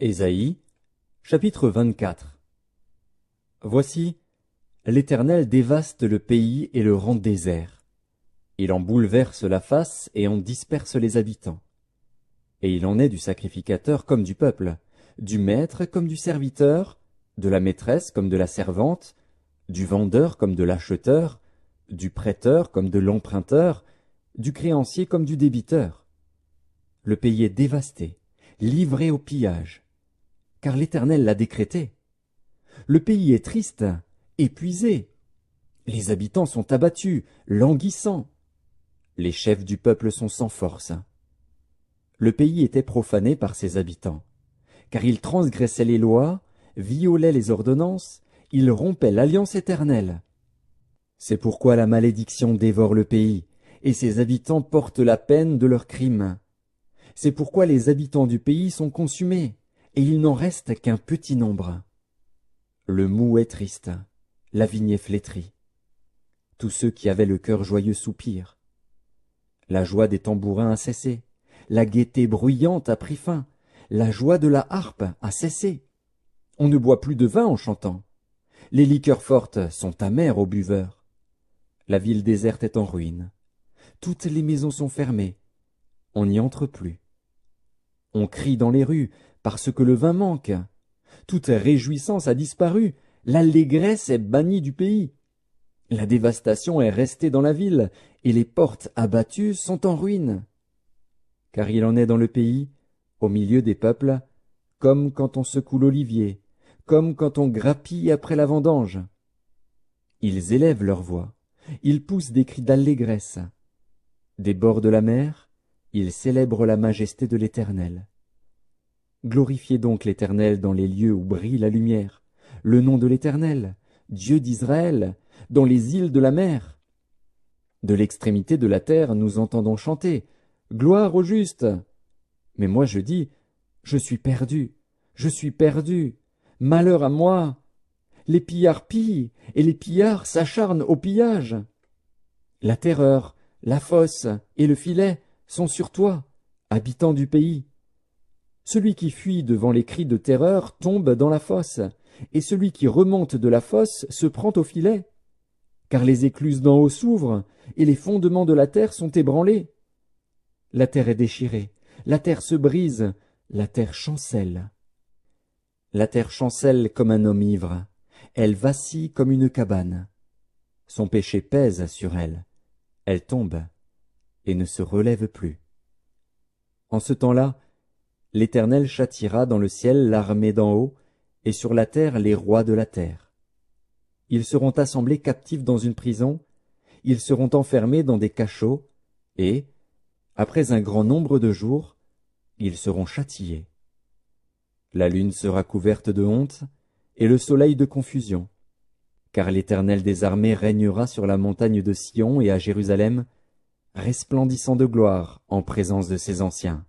Ésaïe, chapitre 24. Voici, l'Éternel dévaste le pays et le rend désert. Il en bouleverse la face et en disperse les habitants. Et il en est du sacrificateur comme du peuple, du maître comme du serviteur, de la maîtresse comme de la servante, du vendeur comme de l'acheteur, du prêteur comme de l'emprunteur, du créancier comme du débiteur. Le pays est dévasté, livré au pillage, car l'Éternel l'a décrété. Le pays est triste, épuisé. Les habitants sont abattus, languissants. Les chefs du peuple sont sans force. Le pays était profané par ses habitants, car ils transgressaient les lois, violaient les ordonnances, ils rompaient l'alliance éternelle. C'est pourquoi la malédiction dévore le pays, et ses habitants portent la peine de leurs crimes. C'est pourquoi les habitants du pays sont consumés, et il n'en reste qu'un petit nombre. Le moût est triste, la vigne est flétrie. Tous ceux qui avaient le cœur joyeux soupirent. La joie des tambourins a cessé, la gaieté bruyante a pris fin, la joie de la harpe a cessé. On ne boit plus de vin en chantant. Les liqueurs fortes sont amères aux buveurs. La ville déserte est en ruine. Toutes les maisons sont fermées. On n'y entre plus. On crie dans les rues parce que le vin manque. Toute réjouissance a disparu. L'allégresse est bannie du pays. La dévastation est restée dans la ville, et les portes abattues sont en ruine. Car il en est dans le pays, au milieu des peuples, comme quand on secoue l'olivier, comme quand on grappille après la vendange. Ils élèvent leur voix, ils poussent des cris d'allégresse. Des bords de la mer, ils célèbrent la majesté de l'Éternel. Glorifiez donc l'Éternel dans les lieux où brille la lumière, le nom de l'Éternel, Dieu d'Israël, dans les îles de la mer. De l'extrémité de la terre nous entendons chanter « Gloire au juste !» Mais moi je dis « Je suis perdu, malheur à moi !» Les pillards pillent, et les pillards s'acharnent au pillage. La terreur, la fosse et le filet sont sur toi, habitant du pays. Celui qui fuit devant les cris de terreur tombe dans la fosse, et celui qui remonte de la fosse se prend au filet. Car les écluses d'en haut s'ouvrent, et les fondements de la terre sont ébranlés. La terre est déchirée, la terre se brise, la terre chancelle. La terre chancelle comme un homme ivre, elle vacille comme une cabane. Son péché pèse sur elle, elle tombe et ne se relève plus. En ce temps-là, l'Éternel châtiera dans le ciel l'armée d'en haut, et sur la terre les rois de la terre. Ils seront assemblés captifs dans une prison, ils seront enfermés dans des cachots, et, après un grand nombre de jours, ils seront châtiés. La lune sera couverte de honte, et le soleil de confusion, car l'Éternel des armées régnera sur la montagne de Sion et à Jérusalem, resplendissant de gloire en présence de ses anciens.